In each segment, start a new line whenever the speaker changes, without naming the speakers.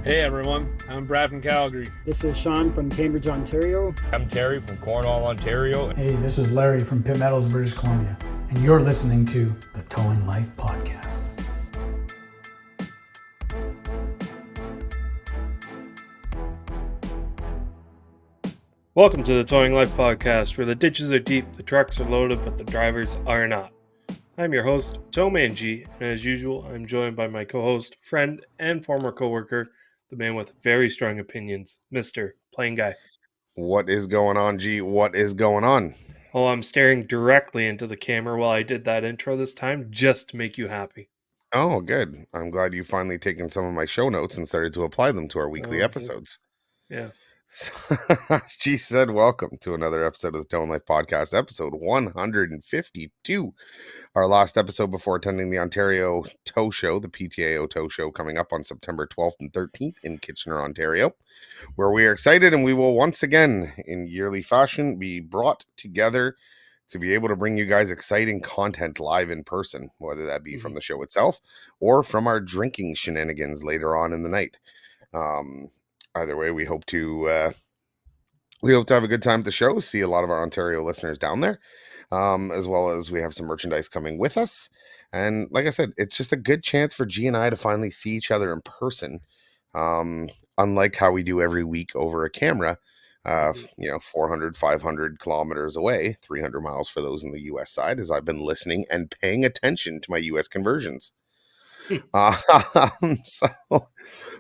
Hey everyone, I'm Brad from Calgary.
This is Sean from Cambridge, Ontario.
I'm Terry from Cornwall, Ontario.
Hey, this is Larry from Pitt Meadows, British Columbia, and you're listening to the Towing Life Podcast.
Welcome to the Towing Life Podcast, where the ditches are deep, the trucks are loaded, but the drivers are not. I'm your host, Towman G, and as usual, I'm joined by my co-host, friend, and former co-worker, the man with very strong opinions, Mr. Plain Guy.
What is going on, G? What is going on?
Oh, I'm staring directly into the camera while I did that intro this time, just to make you happy.
Oh, good. I'm glad you finally taken some of my show notes and started to apply them to our weekly episodes.
Yeah.
She said, welcome to another episode of the Towing Life Podcast, episode 152. Our last episode before attending the Ontario Tow Show, the PTAO Tow Show, coming up on September 12th and 13th in Kitchener, Ontario, where we are excited and we will once again, in yearly fashion, be brought together to be able to bring you guys exciting content live in person, whether that be from the show itself or from our drinking shenanigans later on in the night. Either way, we hope to have a good time at the show, see a lot of our Ontario listeners down there, as well as we have some merchandise coming with us. And like I said, it's just a good chance for G and I to finally see each other in person, unlike how we do every week over a camera, 400, 500 kilometers away, 300 miles for those in the U.S. side, as I've been listening and paying attention to my U.S. conversions. So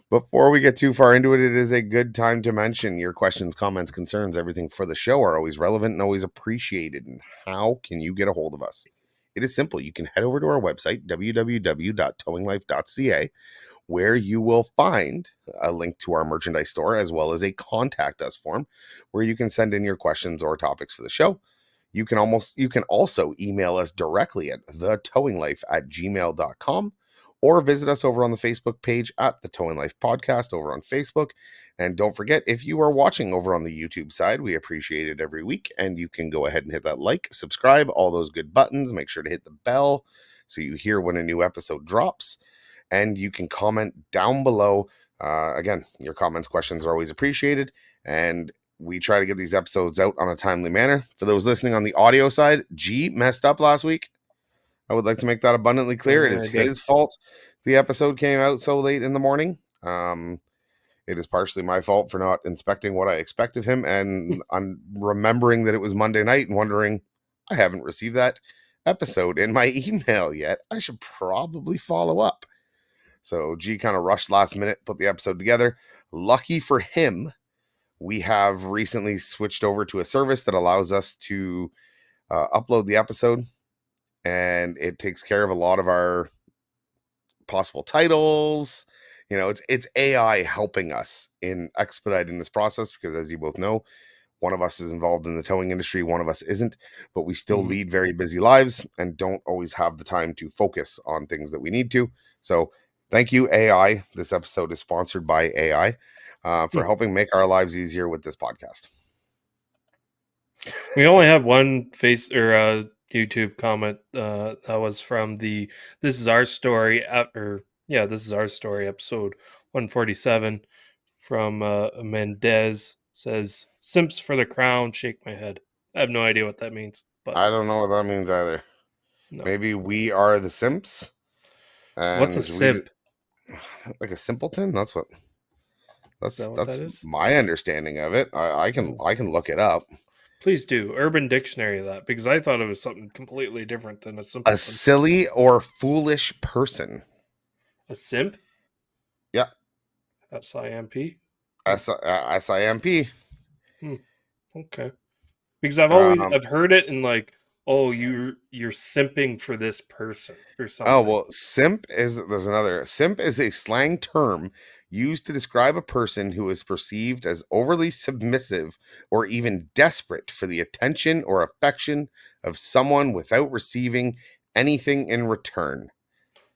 before we get too far into it, it is a good time to mention your questions, comments, concerns, everything for the show are always relevant and always appreciated. And how can you get a hold of us? It is simple. You can head over to our website, www.towinglife.ca, where you will find a link to our merchandise store as well as a contact us form where you can send in your questions or topics for the show. You can also email us directly at thetowinglife@gmail.com. or visit us over on the Facebook page at the Towing Life Podcast over on Facebook. And don't forget, if you are watching over on the YouTube side, we appreciate it every week. And you can go ahead and hit that like, subscribe, all those good buttons. Make sure to hit the bell so you hear when a new episode drops. And you can comment down below. Again, your comments, questions are always appreciated. And we try to get these episodes out on a timely manner. For those listening on the audio side, G messed up last week. I would like to make that abundantly clear. It is his fault the episode came out so late in the morning. It is partially my fault for not inspecting what I expect of him. And I'm remembering that it was Monday night and wondering, I haven't received that episode in my email yet. I should probably follow up. So G kind of rushed last minute, put the episode together. Lucky for him, we have recently switched over to a service that allows us to upload the episode. And it takes care of a lot of our possible titles. You know, it's AI helping us in expediting this process because, as you both know, one of us is involved in the towing industry, one of us isn't, but we still lead very busy lives and don't always have the time to focus on things that we need to. So thank you, AI. This episode is sponsored by AI for helping make our lives easier with this podcast.
We only have one YouTube comment that was from the This Is Our Story This Is Our Story episode 147 from Mendez. Says, "Simps for the crown, shake my head." I have no idea what that means, but
I don't know what that means either. No. Maybe we are the simps.
What's a simp?
Like a simpleton? That's
that is?
My understanding of it. I can look it up.
Please do. Urban Dictionary that, because I thought it was something completely different than a simpleton.
A silly or foolish person.
A simp?
Yeah.
S-I-M-P?
S-I-M-P.
Okay. Because I've heard it in like, oh, you're simping for this person or something.
Oh, well, simp is a slang term used to describe a person who is perceived as overly submissive or even desperate for the attention or affection of someone without receiving anything in return.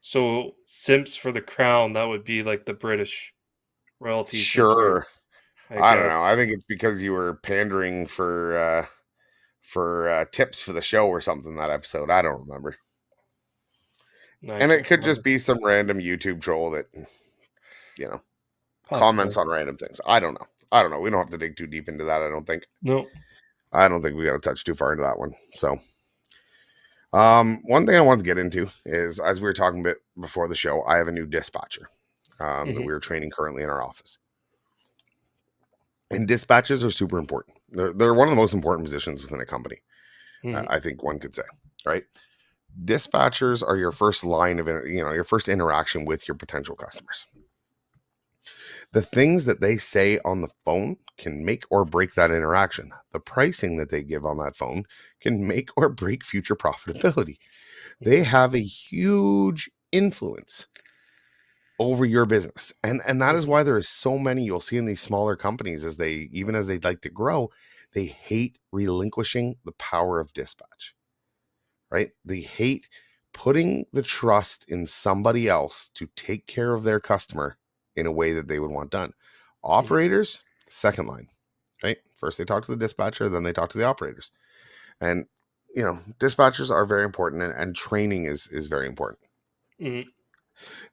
So simps for the crown, that would be like the British royalty.
Sure. I don't know. I think it's because you were pandering for tips for the show or something that episode. I don't remember. And it could just be some random YouTube troll that, comments
Possibly.
on random things. I don't know. We don't have to dig too deep into that. I don't think we got to touch too far into that one. So, one thing I wanted to get into is, as we were talking a bit before the show, I have a new dispatcher that we are training currently in our office. And dispatches are super important. They're one of the most important positions within a company. I think one could say, right? Dispatchers are your first line of, your first interaction with your potential customers. The things that they say on the phone can make or break that interaction. The pricing that they give on that phone can make or break future profitability. They have a huge influence over your business. And that is why there is so many you'll see in these smaller companies, as they'd like to grow, they hate relinquishing the power of dispatch, right? They hate putting the trust in somebody else to take care of their customer in a way that they would want done. Operators, second line, right? First they talk to the dispatcher, then they talk to the operators. And, dispatchers are very important, and training is very important.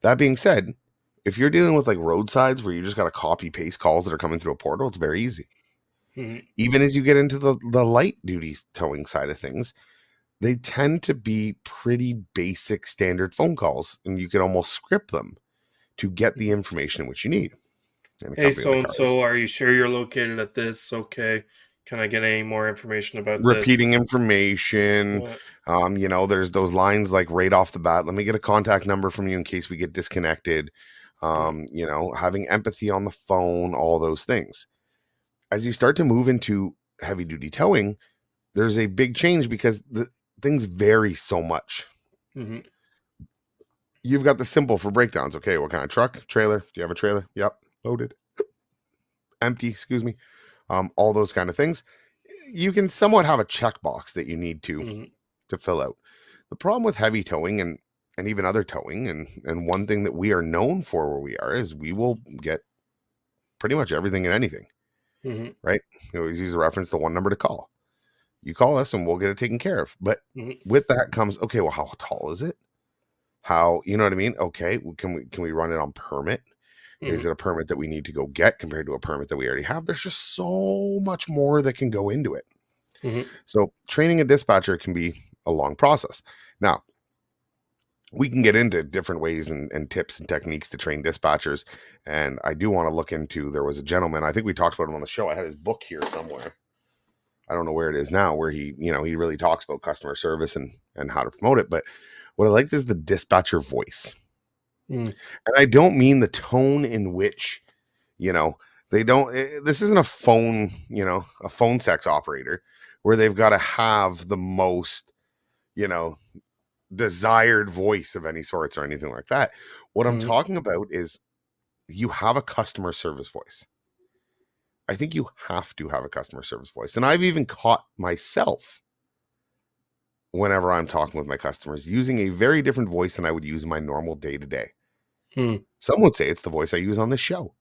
That being said, if you're dealing with like roadsides where you just got to copy paste calls that are coming through a portal, it's very easy. Even as you get into the light duty towing side of things, they tend to be pretty basic standard phone calls, and you can almost script them to get the information which you need.
Hey, so-and-so, are you sure you're located at this? Okay. Can I get any more information about
repeating information? There's those lines like right off the bat. Let me get a contact number from you in case we get disconnected. Having empathy on the phone, all those things. As you start to move into heavy duty towing, there's a big change because the things vary so much. You've got the simple for breakdowns. Okay, what kind of truck? Trailer? Do you have a trailer? Yep. Loaded. Empty, excuse me. All those kind of things. You can somewhat have a checkbox that you need to fill out. The problem with heavy towing and even other towing, and one thing that we are known for where we are, is we will get pretty much everything and anything. Right? You always use a reference to one number to call. You call us and we'll get it taken care of. But with that comes, okay, well, how tall is it? How, you know what I mean? Okay, can we run it on permit? Is it a permit that we need to go get compared to a permit that we already have? There's just so much more that can go into it. So training a dispatcher can be a long process. Now, we can get into different ways and tips and techniques to train dispatchers. And I do want to look into, there was a gentleman, I think we talked about him on the show. I had his book here somewhere. I don't know where it is now, where he really talks about customer service and how to promote it. But what I liked is the dispatcher voice. And I don't mean the tone in which, this isn't a phone, a phone sex operator where they've got to have the most, desired voice of any sorts or anything like that. What I'm talking about is you have a customer service voice. I think you have to have a customer service voice. And I've even caught myself whenever I'm talking with my customers using a very different voice than I would use in my normal day-to-day. Some would say it's the voice I use on this show.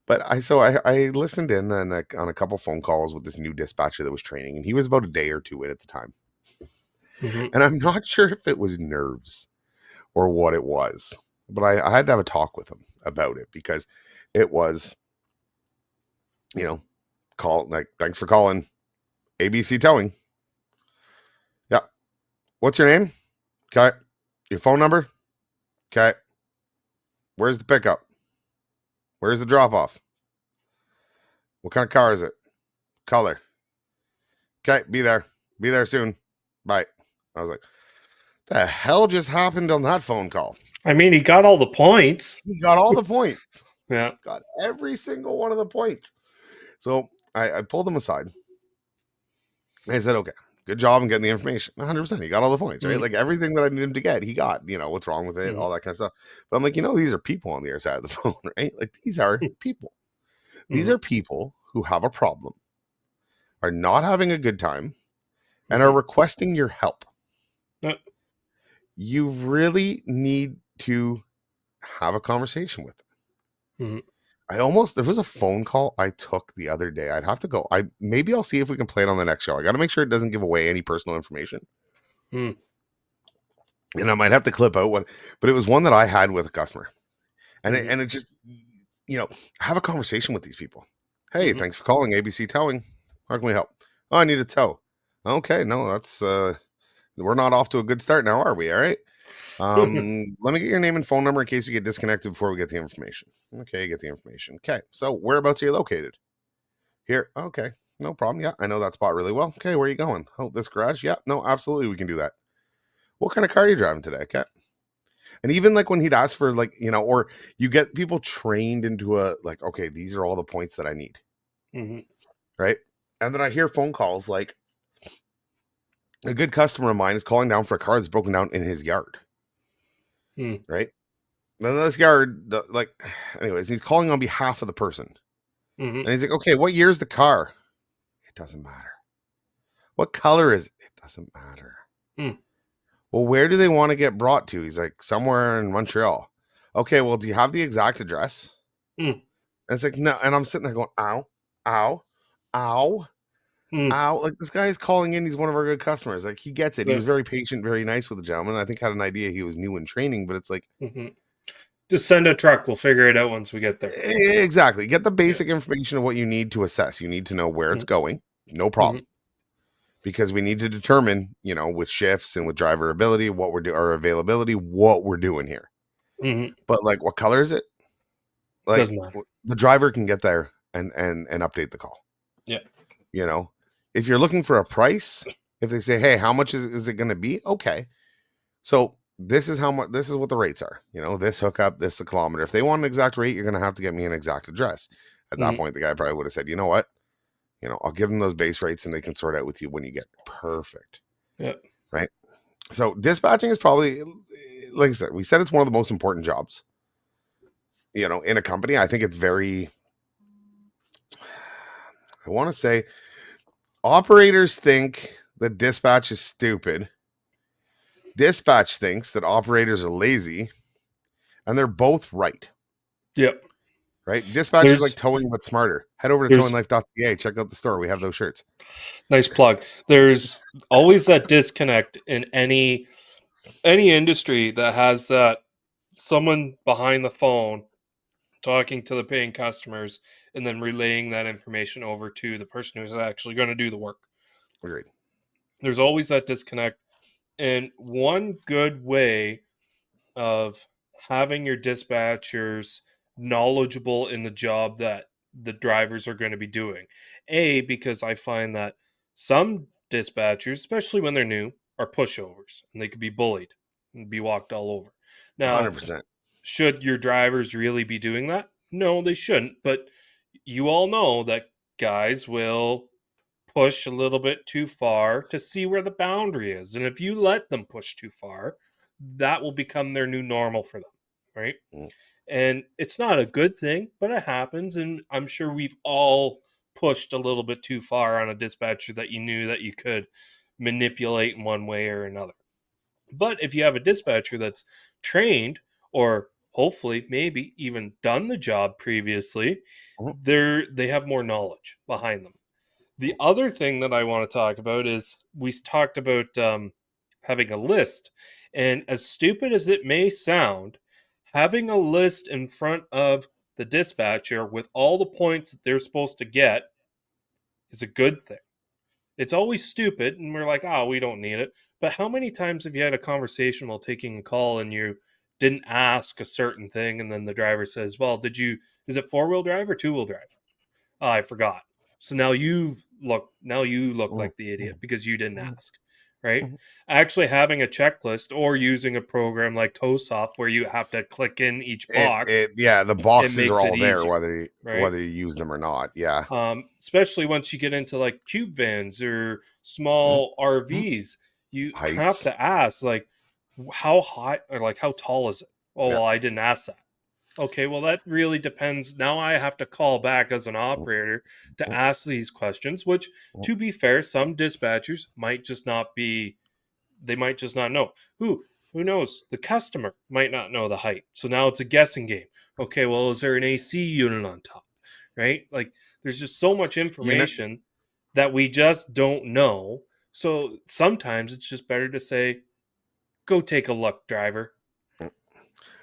But I listened in on a couple phone calls with this new dispatcher that was training, and he was about a day or two in at the time. And I'm not sure if it was nerves or what it was, but I had to have a talk with him about it, because it was, thanks for calling ABC Towing. Yeah. What's your name? Okay. Your phone number? Okay. Where's the pickup? Where's the drop off? What kind of car is it? Color. Okay, be there. Be there soon. Bye. I was like, the hell just happened on that phone call?
I mean, he got all the points.
He got all the points.
Yeah.
Got every single one of the points. So I pulled him aside. I said, okay, good job in getting the information. 100%. He got all the points, right? Like everything that I needed him to get, he got, what's wrong with it, all that kind of stuff. But I'm like, these are people on the other side of the phone, right? Like, these are people. These are people who have a problem, are not having a good time, and are requesting your help. You really need to have a conversation with them. There was a phone call I took the other day. I'd have to go. Maybe I'll see if we can play it on the next show. I got to make sure it doesn't give away any personal information. And I might have to clip out one, but it was one that I had with a customer. And
Mhm.
it just, have a conversation with these people. Hey,
Mhm.
thanks for calling ABC Towing. How can we help? Oh, I need a tow. Okay, no, that's we're not off to a good start now, are we? All right. Let me get your name and phone number in case you get disconnected before we get the information. Okay, get the information. Okay, so whereabouts are you located? Here. Okay, no problem. Yeah, I know that spot really well. Okay, where are you going? Oh, this garage. Yeah, no, absolutely, we can do that. What kind of car are you driving today? Okay. And even like when he'd ask for like, or you get people trained into a like, okay, these are all the points that I need,
Mhm.
right? And then I hear phone calls like a good customer of mine is calling down for a car that's broken down in his yard,
Mm.
right? Then this yard, like, anyways, he's calling on behalf of the person.
Mhm.
And he's like, okay, what year's the car? It doesn't matter. What color is it? It doesn't matter.
Mm.
Well, where do they want to get brought to? He's like, somewhere in Montreal. Okay, well, do you have the exact address?
Mm.
And it's like, no. And I'm sitting there going, ow, ow, ow,
Mm.
ow. Like, this guy is calling in. He's one of our good customers. Like, he gets it. He
Yeah.
was very patient, very nice with the gentleman. I think had an idea he was new in training, but it's like,
Mhm. Just send a truck. We'll figure it out once we get there.
exactly. Get the
Yeah.
basic information of what you need to assess. You need to know where it's
Mhm.
going. No
Mhm.
problem. Because we need to determine, with shifts and with driver ability, what we're doing, our availability, what we're doing here.
Mhm.
But like, what color is it? Like,
Doesn't matter.
the driver can get there and update the call.
Yeah.
You know, if you're looking for a price, if they say, hey, how much is it going to be? Okay. So this is how much, this is what the rates are, this hookup, this a kilometer. If they want an exact rate, you're going to have to get me an exact address. At that
Mhm.
point, the guy probably would have said, you know what? I'll give them those base rates and they can sort out with you when you get perfect.
Yeah.
Right. So dispatching is probably, like I said, we said it's one of the most important jobs, in a company. I think it's very, I want to say operators think that dispatch is stupid. Dispatch thinks that operators are lazy, and they're both right.
Yep.
Right? Dispatch is like
There's
towing, but smarter. Head over to
there's
towinglife.ca. Check out the store. We have those shirts.
nice plug. There's always that disconnect in any industry that has that someone behind the phone talking to the paying customers and then relaying that information over to the person who's actually going to do the work.
Agreed.
There's always that disconnect. And one good way of having your dispatchers knowledgeable in the job that the drivers are going to be doing. Because I find that some dispatchers, especially when they're new, are pushovers and they could be bullied and be walked all over. Now,
100%.
should your drivers really be doing that? No, they shouldn't. But you all know that guys will push a little bit too far to see where the boundary is. And if you let them push too far, that will become their new normal for them. Right.
Mm.
And it's not a good thing, but it happens. And I'm sure we've all pushed a little bit too far on a dispatcher that you knew that you could manipulate in one way or another. But if you have a dispatcher that's trained or hopefully maybe even done the job previously,
Mhm.
they have more knowledge behind them. The other thing that I want to talk about is we talked about having a list. And as stupid as it may sound, having a list in front of the dispatcher with all the points that they're supposed to get is a good thing. It's always stupid, and we're like, oh, we don't need it. But how many times have you had a conversation while taking a call and you didn't ask a certain thing, and then the driver says, well, is it four-wheel drive or two-wheel drive? Oh, I forgot. So now you look
Mhm.
like the idiot because you didn't
Mhm.
ask, right?
Mhm.
Actually having a checklist or using a program like TOSOFT where you have to click in each box,
Yeah, the
it
boxes are
makes it
all there,
easier,
whether
right?
you use them or not. Yeah.
Especially once you get into like cube vans or
Mhm.
small
Mhm.
RVs, you have
Heights.
to ask like how high or like how tall is it? Oh
Yeah.
well, I didn't ask that. Okay, well, that really depends. Now I have to call back as an
Mhm.
operator to
Mhm.
ask these questions, which,
Mhm.
to be fair, some dispatchers might just not be, they might just not know. Who knows? The customer might not know the height. So now it's a guessing game. Okay, well, is there an AC unit on top? Right? Like, there's just so much
You know,
information that we just don't know. So sometimes it's just better to say, go take a look, driver.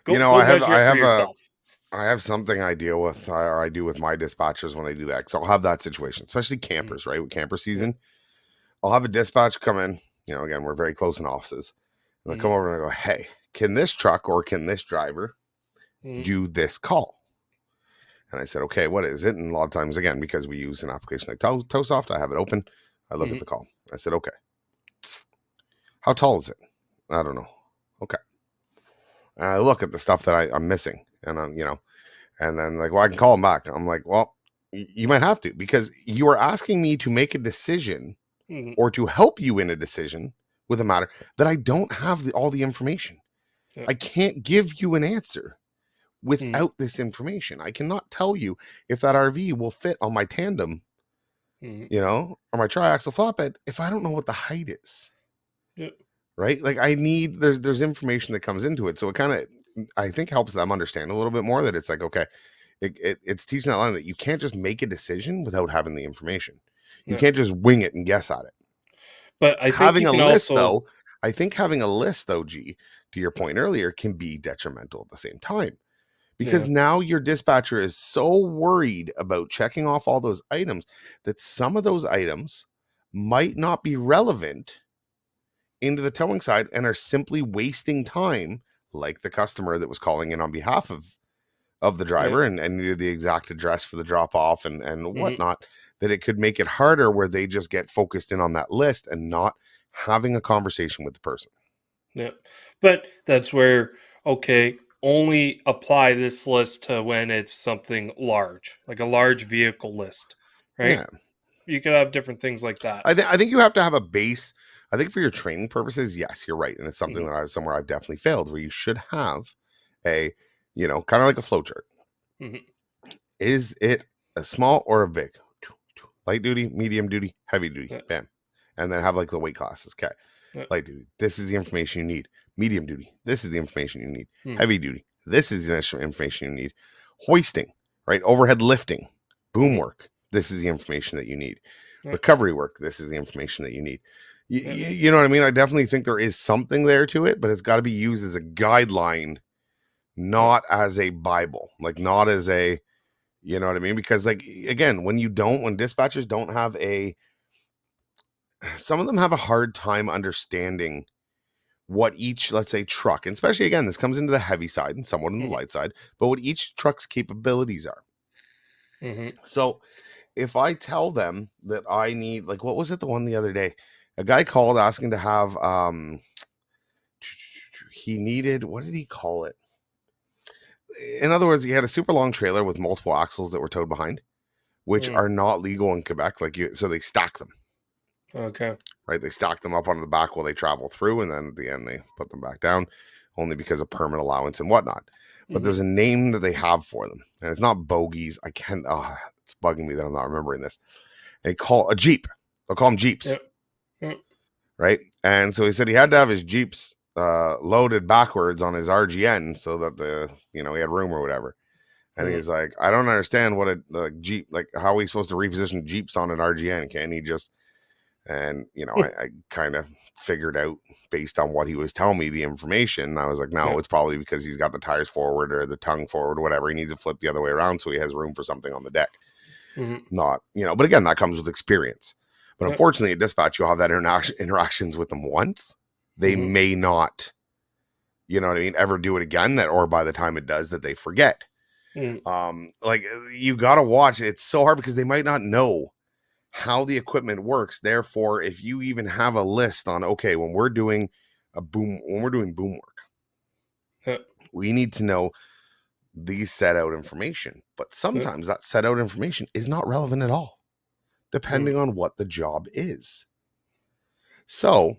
Go
I
measure
I
it for
have a
yourself.
I have something I deal with, or I do with my dispatchers when they do that. So I'll have that situation, especially campers, right? With camper season, I'll have a dispatch come in. Again, we're very close in offices. And they'll come over and I go, hey, can this truck or can this driver do this call? And I said, okay, what is it? And a lot of times, again, because we use an application like TowSoft, I have it open. I look at the call. I said, okay, how tall is it? I don't know. Okay. And I look at the stuff that I'm missing, and and then like, well, I can call them back. I'm like, well, you might have to, because you are asking me to make a decision or to help you in a decision with a matter that I don't have all the information. I can't give you an answer without this information. I cannot tell you if that RV will fit on my tandem, or my triaxle flatbed, if I don't know what the height is. Right? Like I need, there's information that comes into it. So it kind of, I think, helps them understand a little bit more that it's like, okay, it's teaching that line that you can't just make a decision without having the information. You can't just wing it and guess at it.
But I think
having a list though, G, to your point earlier, can be detrimental at the same time. Because now your dispatcher is so worried about checking off all those items that some of those items might not be relevant into the towing side and are simply wasting time, like the customer that was calling in on behalf of the driver and needed the exact address for the drop off and whatnot, that it could make it harder where they just get focused in on that list and not having a conversation with the person.
Yeah. But that's where, okay, only apply this list to when it's something large, like a large vehicle list, right?
Yeah.
You could have different things like that.
I think you have to have a base. I think for your training purposes, yes, you're right. And it's something that somewhere I've definitely failed, where you should have a, kind of like a flow chart. Is it a small or a big? Light duty, medium duty, heavy duty, bam. And then have like the weight classes. Okay. Light duty, this is the information you need. Medium duty, this is the information you need. Heavy duty, this is the information you need. Hoisting, right? Overhead lifting, boom work, this is the information that you need. Recovery work, this is the information that you need. You know what I mean? I definitely think there is something there to it, but it's got to be used as a guideline, not as a Bible, like not as a, you know what I mean? Because like, again, when dispatchers don't have some of them have a hard time understanding what each, let's say, truck, and especially, again, this comes into the heavy side and somewhat on the light side, but what each truck's capabilities are. So if I tell them that I need, like, what was it, the one the other day? A guy called asking to have, he needed, what did he call it? In other words, he had a super long trailer with multiple axles that were towed behind, which are not legal in Quebec. So they stack them.
Okay.
Right. They stack them up onto the back while they travel through. And then at the end, they put them back down only because of permit allowance and whatnot. But there's a name that they have for them. And it's not bogies. It's bugging me that I'm not remembering this. They call a Jeep. They'll call them Jeeps. Right. And so he said he had to have his Jeeps loaded backwards on his RGN so that he had room or whatever. And he's like, I don't understand what a Jeep, like how are we supposed to reposition Jeeps on an RGN? Can he just, and I kind of figured out based on what he was telling me, the information. I was like, no, it's probably because he's got the tires forward or the tongue forward or whatever. He needs to flip the other way around so he has room for something on the deck. Not, but again, that comes with experience. But unfortunately, at dispatch, you'll have that interactions with them once. They may not, ever do it again, or by the time it does, that they forget. Like you got to watch. It's so hard because they might not know how the equipment works. Therefore, if you even have a list on, okay, when we're doing boom work, we need to know these set out information. But sometimes that set out information is not relevant at all, depending on what the job is. So,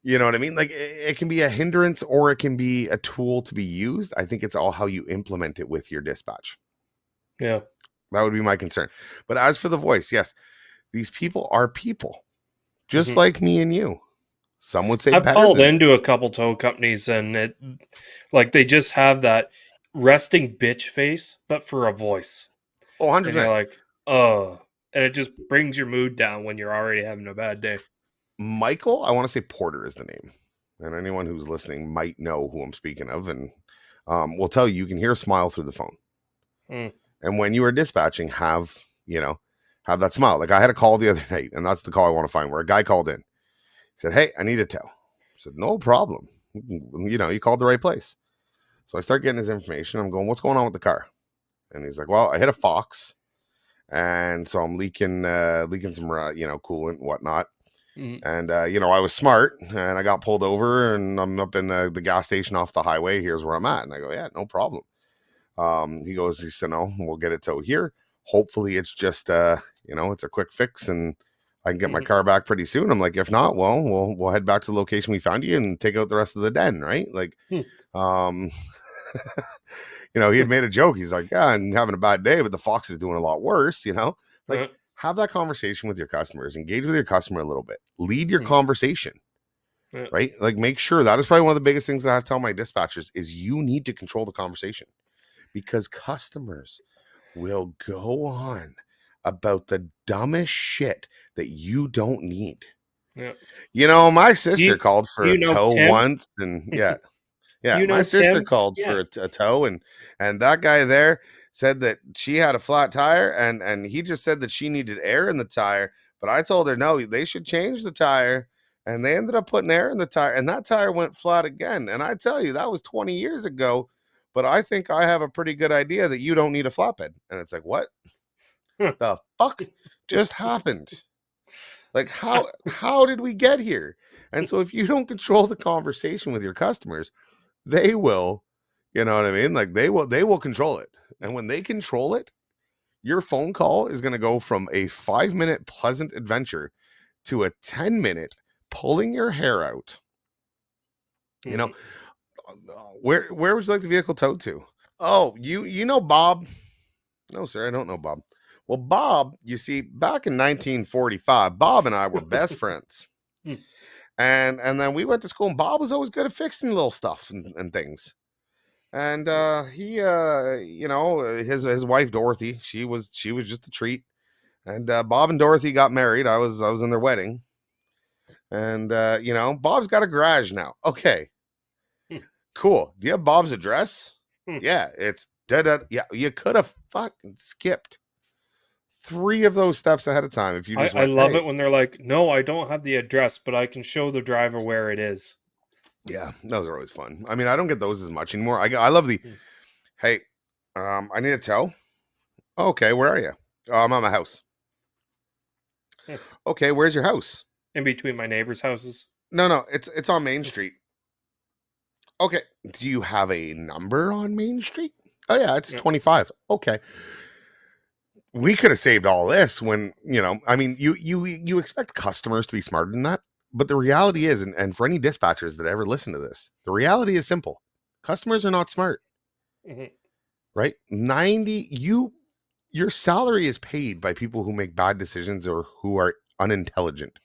you know what I mean? Like it can be a hindrance or it can be a tool to be used. I think it's all how you implement it with your dispatch.
Yeah.
That would be my concern. But as for the voice, yes, these people are people just like me and you. Some would say
I've called into a couple tow companies and they just have that resting bitch face, but for a voice.
Oh, 100%.
And you're like, oh, and it just brings your mood down when you're already having a bad day.
Michael, I want to say Porter is the name. And anyone who's listening might know who I'm speaking of. And we'll tell you can hear a smile through the phone.
Mm.
And when you are dispatching, have that smile. Like I had a call the other night, and that's the call I want to find, where a guy called in, said, "Hey, I need a tow." I said, "No problem. You called the right place." So I start getting his information. I'm going, "What's going on with the car?" And he's like, "Well, I hit a fox, and so I'm leaking some coolant and whatnot.
Mm.
And I was smart, and I got pulled over, and I'm up in the gas station off the highway. Here's where I'm at." And I go, "Yeah, no problem." He said, "No, we'll get it towed here. Hopefully it's just it's a quick fix, and I can get my car back pretty soon." I'm like, "If not, well, we'll head back to the location we found you and take out the rest of the den," right? Like, um, he had made a joke. He's like, "Yeah, I'm having a bad day, but the fox is doing a lot worse." Like, have that conversation with your customers, engage with your customer a little bit, lead your conversation, right? Like, make sure that is probably one of the biggest things that I have to tell my dispatchers is you need to control the conversation, because customers will go on about the dumbest shit that you don't need.
Yeah.
My sister called for
Do
a
you know
tow
Tim?
once, and yeah,
Do you
my
know
sister
Tim?
called
Yeah.
for a tow, and that guy there said that she had a flat tire, and he just said that she needed air in the tire. But I told her no, they should change the tire, and they ended up putting air in the tire, and that tire went flat again. And I tell you, that was 20 years ago. But I think I have a pretty good idea that you don't need a flatbed. And it's like, what the fuck just happened? Like, how did we get here? And so if you don't control the conversation with your customers, they will, you know what I mean? Like they will control it. And when they control it, your phone call is going to go from a 5-minute pleasant adventure to a 10-minute pulling your hair out. Where would you like the vehicle towed to? Oh, you know Bob? No, sir, I don't know Bob. Well, Bob, you see, back in 1945, Bob and I were best friends. And then we went to school, and Bob was always good at fixing little stuff and things. And he his wife Dorothy, she was just a treat. And Bob and Dorothy got married. I was in their wedding. And Bob's got a garage now. Okay. Cool. Do you have Bob's address? Yeah, it's da. Yeah, you could have fucking skipped 3 of those steps ahead of time if you just
I
went,
love
"Hey."
it when they're like, "No, I don't have the address, but I can show the driver where it is."
Yeah, those are always fun. I mean, I don't get those as much anymore. I love the, "Hey, I need a tow." "Okay, where are you?" "I'm at my house." "Okay, where's your house?"
In between my neighbors' houses.
No, it's on Main Street." "Okay, do you have a number on Main Street?" "Oh yeah, it's 25. Okay. We could have saved all this when, I mean, you expect customers to be smarter than that. But the reality is, and for any dispatchers that ever listen to this, the reality is simple. Customers are not smart, right? Your salary is paid by people who make bad decisions or who are unintelligent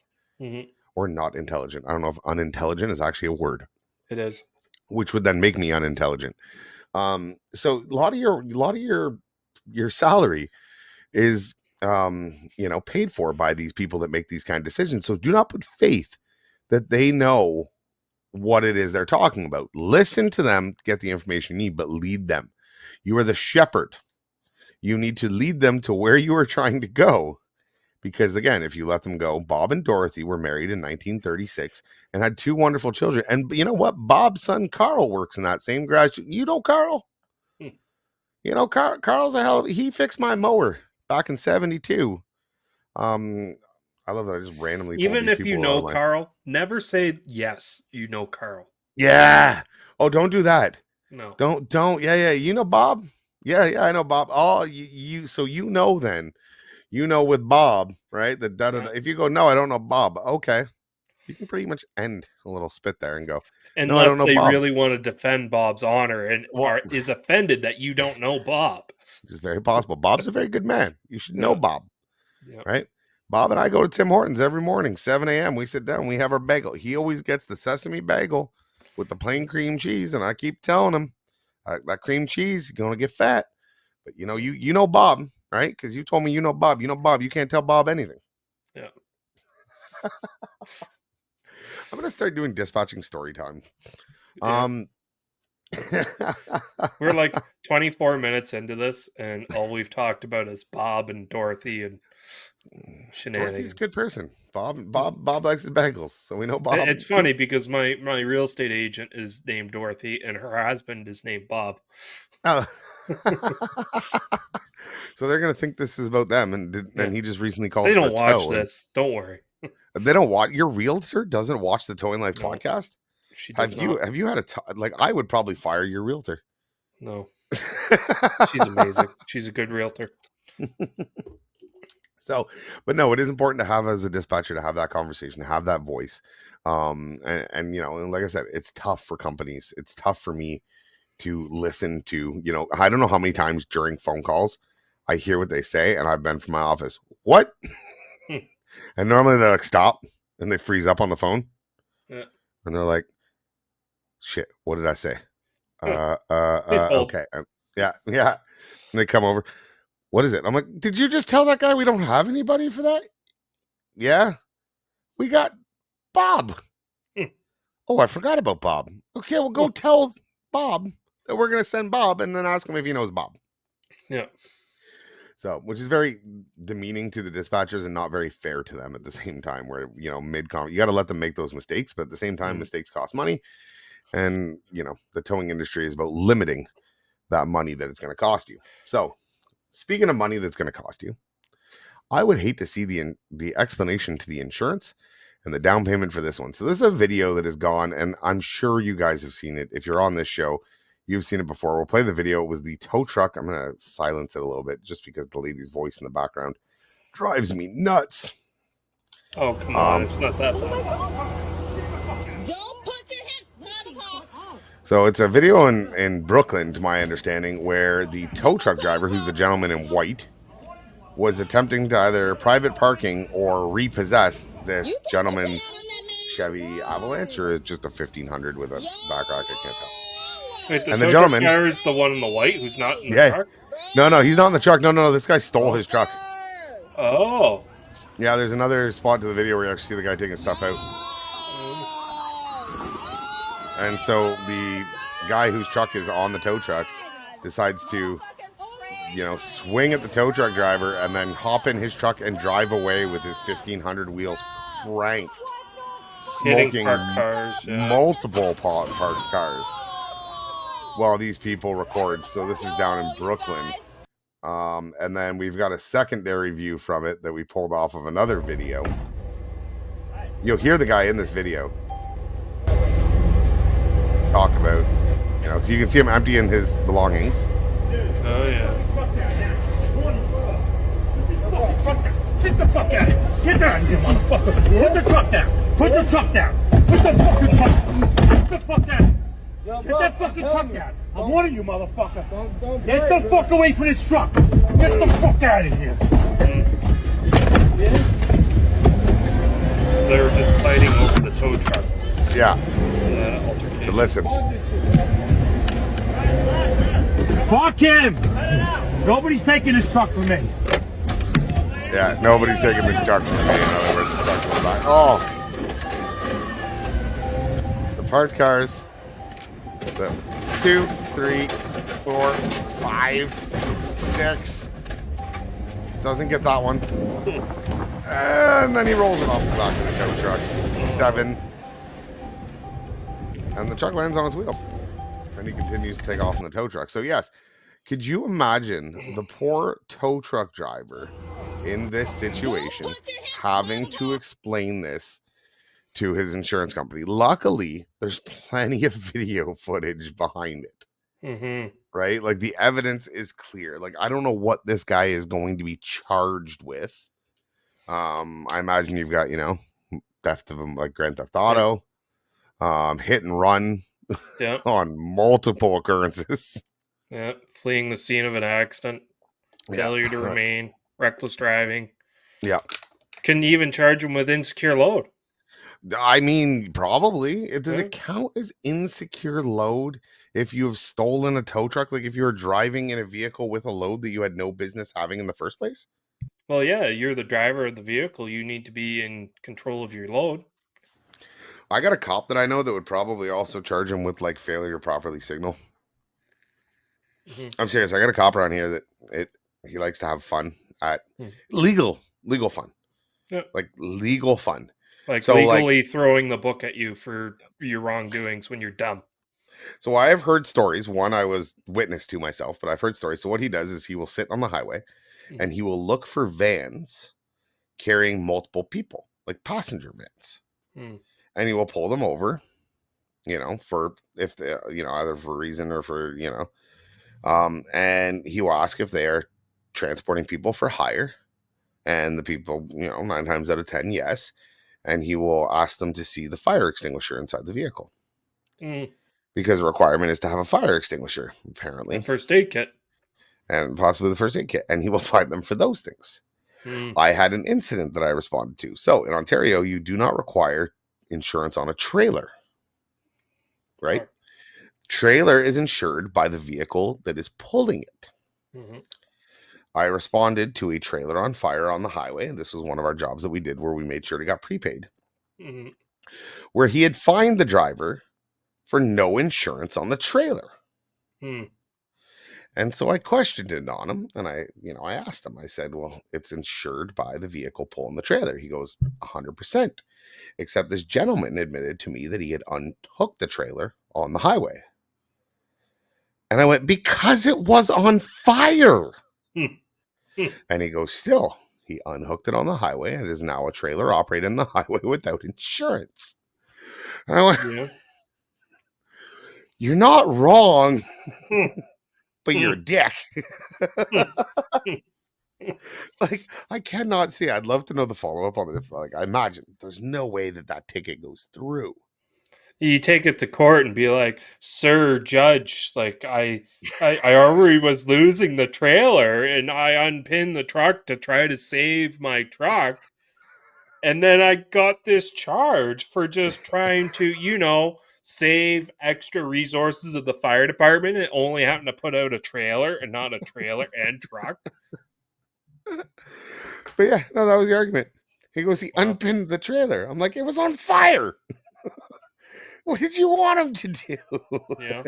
or not intelligent. I don't know if unintelligent is actually a word.
It is.
Which would then make me unintelligent. So a lot of your salary is paid for by these people that make these kind of decisions. So do not put faith that they know what it is they're talking about. Listen to them, get the information you need, but lead them. You are the shepherd. You need to lead them to where you are trying to go. Because again, if you let them go, Bob and Dorothy were married in 1936 and had 2 wonderful children. And you know what? Bob's son Carl works in that same garage. You know Carl? Carl's he fixed my mower back in 72. I love that I just randomly told
Even
these
if you
people
know Carl, never say yes, you know Carl.
Yeah. Oh, don't do that.
No.
Don't. Yeah. You know Bob? Yeah, I know Bob. Oh, so then. With Bob, right? If you go, "No, I don't know Bob." Okay. You can pretty much end a little spit there and go, "No, I don't
Unless
know
they
Bob."
really want to defend Bob's honor and is offended that you don't know Bob.
Which is very possible. Bob's a very good man. You should know Bob,
Yeah.
right? Bob and I go to Tim Hortons every morning, 7 a.m. We sit down, we have our bagel. He always gets the sesame bagel with the plain cream cheese, and I keep telling him, that cream cheese, you're going to get fat. But you know Bob, right? Because you told me you know Bob. You know Bob. You can't tell Bob anything.
Yeah.
I'm going to start doing dispatching story time.
Yeah. We're like 24 minutes into this, and all we've talked about is Bob and Dorothy and
Dorothy's a
shenanigans.
good person. Bob likes his bagels, so we know Bob.
It's funny because my real estate agent is named Dorothy, and her husband is named Bob.
Oh. So they're gonna think this is about them, and
Yeah.
he just recently called.
They
for
don't
a
watch
tow,
this. Don't worry.
and they don't watch. Your realtor doesn't watch the Towing Life
No,
podcast.
she does not.
Have you had like? I would probably fire your realtor.
No, she's amazing. She's a good realtor.
So, but no, it is important to have as a dispatcher to have that conversation, to have that voice. And you know, and like I said, it's tough for companies. It's tough for me to listen to, you know, I don't know how many times during phone calls I hear what they say, and I've been from my office. What? And normally they're like, stop, and they freeze up on the phone.
Yeah.
And they're like, shit, what did I say?
Please hold.
Okay. Yeah. And they come over. What is it? I'm like, did you just tell that guy we don't have anybody for that? Yeah. We got Bob. Oh, I forgot about Bob. Okay, well, go tell Bob that we're going to send Bob, and then ask him if he knows Bob.
Yeah.
So, which is very demeaning to the dispatchers and not very fair to them at the same time, where, you know, you got to let them make those mistakes, but at the same time, mistakes cost money. And, you know, the towing industry is about limiting that money that it's going to cost you. So, speaking of money that's going to cost you, I would hate to see the explanation to the insurance and the down payment for this one. So this is a video that is gone, and I'm sure you guys have seen it. If you're on this show, you've seen it before. We'll play the video. It was the tow truck. I'm going to silence it a little bit just because the lady's voice in the background drives me nuts.
Oh, come on. It's not that bad.
So it's a video in Brooklyn, to my understanding, where the tow truck driver, who's the gentleman in white, was attempting to either private parking or repossess this gentleman's Chevy Avalanche, or is just a 1500 with a back rack, I can't tell.
Wait,
And
the
the gentleman
driver is the one in the white who's not in the truck?
No, he's not in the truck. No, this guy stole his truck.
Oh.
Yeah, there's another spot to the video where you actually see the guy taking stuff out. And so the guy whose truck is on the tow truck decides to, you know, swing at the tow truck driver and then hop in his truck and drive away with his 1500 wheels cranked, smoking
parked cars,
multiple parked cars while these people record. So this is down in Brooklyn. And then we've got a secondary view from it that we pulled off of another video. You'll hear the guy in this video talk about, you know, so you can see him emptying his belongings.
Oh, yeah.
Get the fuck out of here. Get down, you motherfucker. Put the truck down. Put the truck down. Put the fucking truck down. Get the fuck down. Get that fucking truck down. I'm warning you, motherfucker. Get the fuck away from this truck. Get the fuck out of here.
They were just fighting over the tow truck.
Yeah.
Altercation.
But listen.
Fuck him. Nobody's taking this truck from me.
Yeah, nobody's taking this truck from me. In other words, the truck's in the back. Oh. The parked cars. The 2, 3, 4, 5, 6. Doesn't get that one. And then he rolls it off the back of the tow truck. 7. And the truck lands on its wheels. And he continues to take off in the tow truck. So yes, could you imagine the poor tow truck driver in this situation having to explain this to his insurance company? Luckily, there's plenty of video footage behind it.
Mm-hmm.
Right? Like, the evidence is clear. Like, I don't know what this guy is going to be charged with. I imagine you've got, you know, theft of them, like Grand Theft Auto, hit and run on multiple occurrences.
Yeah, fleeing the scene of an accident, failure to remain, reckless driving.
Yeah.
Can you even charge him with insecure load?
I mean, probably. Does it count as insecure load if you have stolen a tow truck? Like, if you were driving in a vehicle with a load that you had no business having in the first place?
Well, yeah, you're the driver of the vehicle. You need to be in control of your load.
I got a cop that I know that would probably also charge him with like failure to properly signal.
Mhm.
I'm serious. I got a cop around here that he likes to have fun at legal fun.
Yeah.
Like legal fun.
Like
So like
legally throwing the book at you for your wrongdoings when you're dumb.
so I have heard stories. One I was witness to myself, but I've heard stories. So what he does is he will sit on the highway and
Mhm.
he will look for vans carrying multiple people, like passenger vans.
Mm.
And he will pull them over, for if they, either for a reason or for, and he will ask if they are transporting people for hire. And the people, 9 times out of 10, yes. And he will ask them to see the fire extinguisher inside the vehicle
Mm.
because the requirement is to have a fire extinguisher,
A
apparently,
first aid kit.
and possibly the first aid kit. And he will find them for those things.
Mm.
I had an incident that I responded to. So in Ontario, you do not require insurance on a trailer, right?
Correct.
Trailer is insured by the vehicle that is pulling it.
Mhm.
I responded to a trailer on fire on the highway, and this was one of our jobs that we did where we made sure it got prepaid,
Mhm.
where he had fined the driver for no insurance on the trailer.
Mm.
And so I questioned it on him, and I asked him, I said, well, it's insured by the vehicle pulling the trailer. He goes, 100%, except this gentleman admitted to me that he had unhooked the trailer on the highway. And I went, because it was on fire.
Mm. Mm.
And he goes, still, he unhooked it on the highway and is now a trailer operating the highway without insurance. And I went,
Yeah.
you're not wrong,
Mm.
but you're a dick.
Mm. Mm.
Like, I cannot see. I'd love to know the follow-up on it. Like, I imagine there's no way that ticket goes through.
You take it to court and be like, "Sir, judge, like I already was losing the trailer and I unpinned the truck to try to save my truck. And then I got this charge for just trying to, save extra resources of the fire department and only having to put out a trailer and not a trailer and truck."
But yeah, no, that was the argument. He goes, he
Wow.
unpinned the trailer. I'm like, it was on fire. What did you want him to do?
Yeah.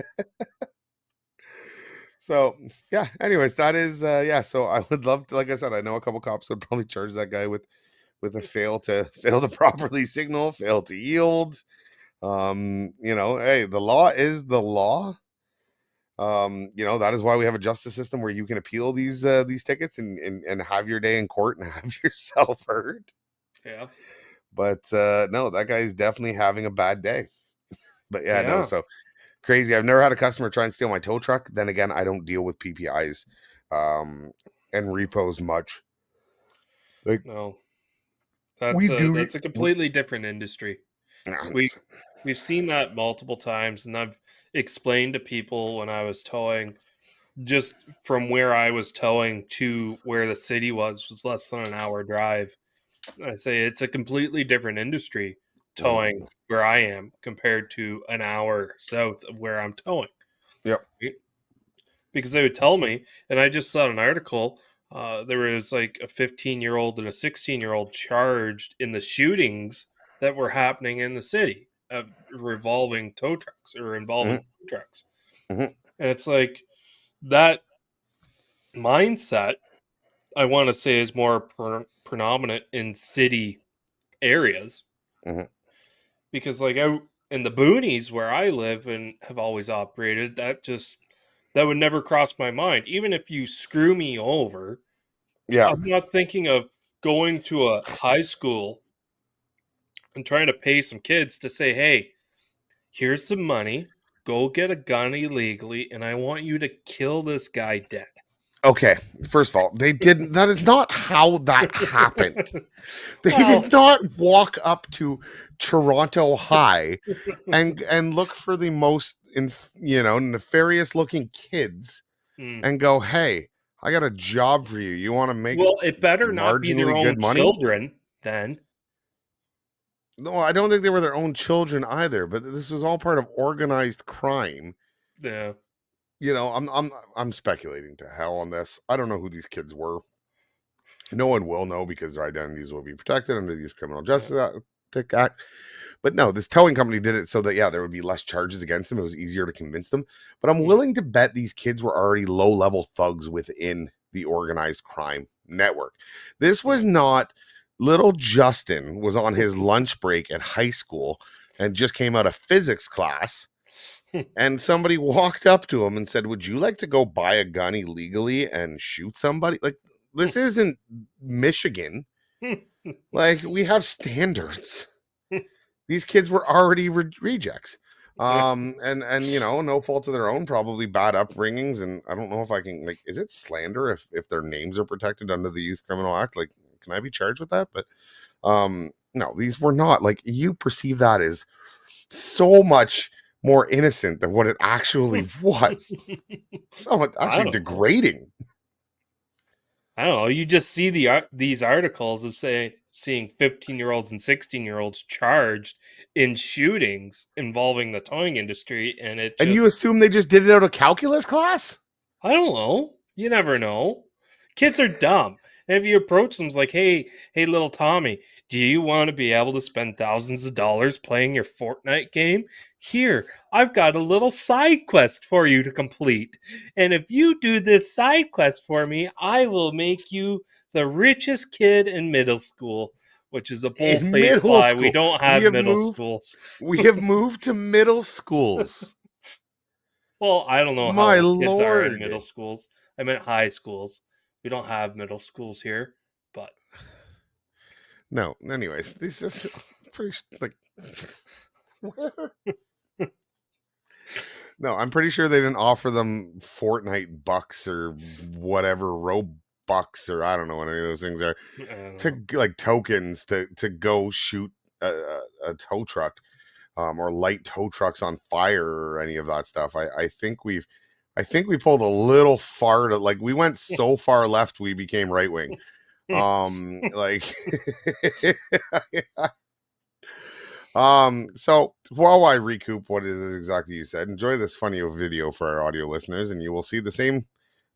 So yeah, anyways, that is so I would love to, like I said, I know a couple cops would probably charge that guy with a fail to properly signal, fail to yield. Hey, the law is the law. That is why we have a justice system where you can appeal these tickets and have your day in court and have yourself heard.
Yeah.
But no, that guy's definitely having a bad day. But yeah, no,
Yeah.
so crazy. I've never had a customer try and steal my tow truck. Then again, I don't deal with PPIs and repos much. Like,
No.
we do.
That's a completely different industry. We've seen that multiple times, and I've explained to people when I was towing, just from where I was towing to where the city was less than an hour drive. I say it's a completely different industry towing where I am compared to an hour south of where I'm towing.
Yep.
Right? Because they would tell me, and I just saw an article. There was like a 15-year-old and a 16-year-old charged in the shootings that were happening in the city of revolving tow trucks or involving tow trucks.
Mhm.
And it's like that mindset, I want to say, is more predominant in city areas.
Mhm.
Because like out in the boonies where I live and have always operated, that would never cross my mind. Even if you screw me over,
Yeah.
I'm not thinking of going to a high school and trying to pay some kids to say, "Hey, here's some money. Go get a gun illegally, and I want you to kill this guy dead."
Okay. First of all, they didn't. That is not how that happened. They
Well,
did not walk up to Toronto High and look for the most nefarious looking kids
mm.
and go, "Hey, I got a job for you. You want to make
Well, it better not be their
marginally
own
good money?"
children then.
No, I don't think they were their own children either, but this was all part of organized crime.
Yeah.
I'm speculating to hell on this. I don't know who these kids were. No one will know because their identities will be protected under these criminal justice act. But no, this towing company did it so that, yeah, there would be less charges against them. It was easier to convince them. But I'm willing to bet these kids were already low-level thugs within the organized crime network. This was not little Justin was on his lunch break at high school and just came out of physics class. And somebody walked up to him and said, "Would you like to go buy a gun illegally and shoot somebody?" Like, this isn't Michigan. Like, we have standards. These kids were already rejects. And you know, no fault of their own, probably bad upbringings. And I don't know if I can, like, is it slander if their names are protected under the Youth Criminal Act? Like, can I be charged with that? But no, these were not. Like, you perceive that as so much more innocent than what it actually was. So actually degrading.
I don't know. You just see these articles of seeing 15-year-olds and 16-year-olds charged in shootings involving the towing industry, and
you assume they just did it out of calculus class?
I don't know. You never know. Kids are dumb. And if you approach them like, hey, little Tommy, do you want to be able to spend thousands of dollars playing your Fortnite game? Here, I've got a little side quest for you to complete. And if you do this side quest for me, I will make you the richest kid in middle school, which is a bull-faced lie. We don't have middle schools.
We have moved to middle schools.
Well, I don't know how kids are in middle schools. I meant high schools. We don't have middle schools here, but
no. Anyways, this is pretty like where? No, I'm pretty sure they didn't offer them Fortnite bucks or whatever, Robux, or I don't know what any of those things are, to like tokens to go shoot a tow truck, or light tow trucks on fire or any of that stuff. I think we pulled a little far to, like, we went so far left we became right wing. Like so while I recoup what is exactly you said, enjoy this funny video for our audio listeners, and you will see the same.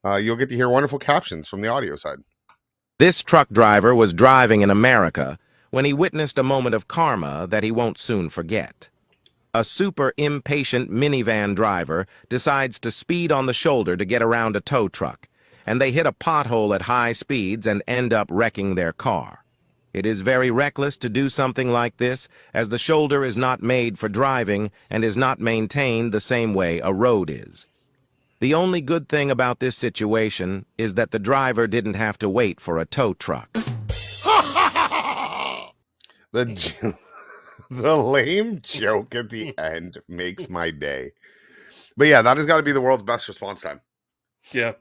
You'll get to hear wonderful captions from the audio side.
This truck driver was driving in America when he witnessed a moment of karma that he won't soon forget. A super impatient minivan driver decides to speed on the shoulder to get around a tow truck, and they hit a pothole at high speeds and end up wrecking their car. It is very reckless to do something like this, as the shoulder is not made for driving and is not maintained the same way a road is. The only good thing about this situation is that the driver didn't have to wait for a tow truck.
The lame joke at the end makes my day. But yeah, that has got to be the world's best response time.
Yeah.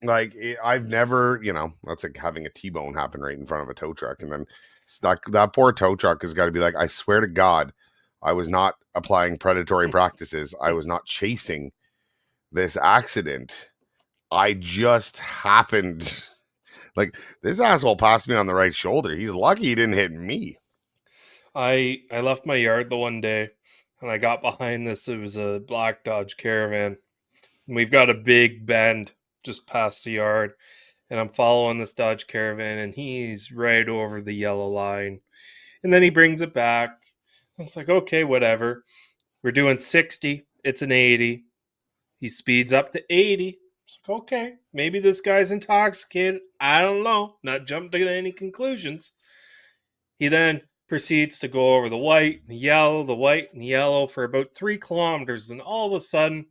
Like, I've never, you know, that's like having a T-bone happen right in front of a tow truck. And then that poor tow truck has got to be like, I swear to God, I was not applying predatory practices. I was not chasing this accident. I just happened, like, this asshole passed me on the right shoulder. He's lucky he didn't hit me.
I left my yard the one day, and I got behind this. It was a black Dodge Caravan. And we've got a big bend just past the yard, and I'm following this Dodge Caravan, and he's right over the yellow line. And then he brings it back. I was like, okay, whatever. We're doing 60. It's an 80. He speeds up to 80. It's like, okay, maybe this guy's intoxicated. I don't know. Not jumping to any conclusions. He then proceeds to go over the white and the yellow, the white and the yellow for about 3 kilometers. And all of a sudden,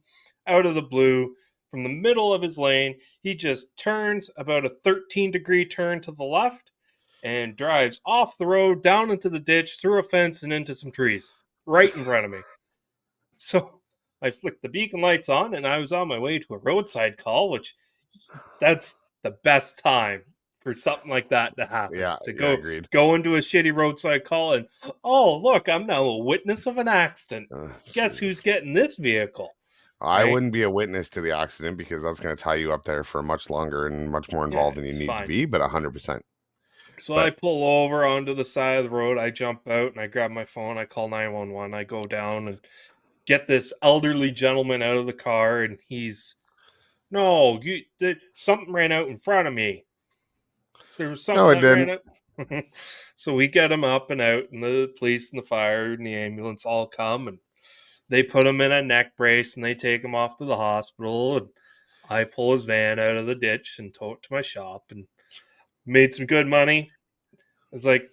out of the blue, from the middle of his lane, he just turns about a 13-degree turn to the left and drives off the road, down into the ditch, through a fence, and into some trees right in front of me. So I flicked the beacon lights on, and I was on my way to a roadside call, which that's the best time for something like that to happen.
Yeah, agreed.
Go into a shitty roadside call and, oh, look, I'm now a witness of an accident. Guess who's getting this vehicle?
I wouldn't be a witness to the accident because that's going to tie you up there for much longer and much more involved than you need to be, but 100%.
So I pull over onto the side of the road. I jump out and I grab my phone. I call 911. I go down and get this elderly gentleman out of the car, and something ran out in front of me. There was something ran out. So we get him up and out, and the police and the fire and the ambulance all come, and they put him in a neck brace, and they take him off to the hospital. And I pull his van out of the ditch and tow it to my shop, and made some good money. It's like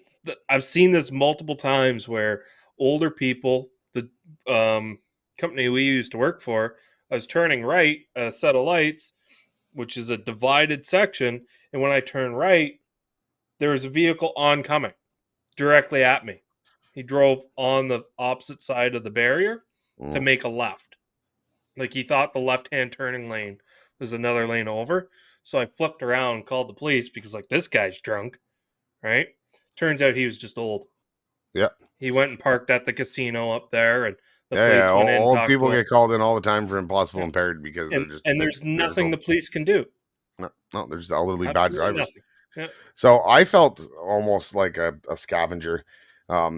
I've seen this multiple times where older people, the company we used to work for, I was turning right at a set of lights, which is a divided section, and when I turn right, there was a vehicle oncoming directly at me. He drove on the opposite side of the barrier to make a left. Like he thought the left-hand turning lane was another lane over. So I flipped around and called the police because like this guy's drunk, right? Turns out he was just old.
Yeah.
He went and parked at the casino up there, and the
Yeah,
police
yeah.
went in and
Old
talked
people
to him.
get called in all the time for impossible
Yeah.
impaired because they're just
And there's nothing the police can do.
no, they're just elderly bad
Absolutely
drivers.
nothing. Yeah.
So I felt almost like a scavenger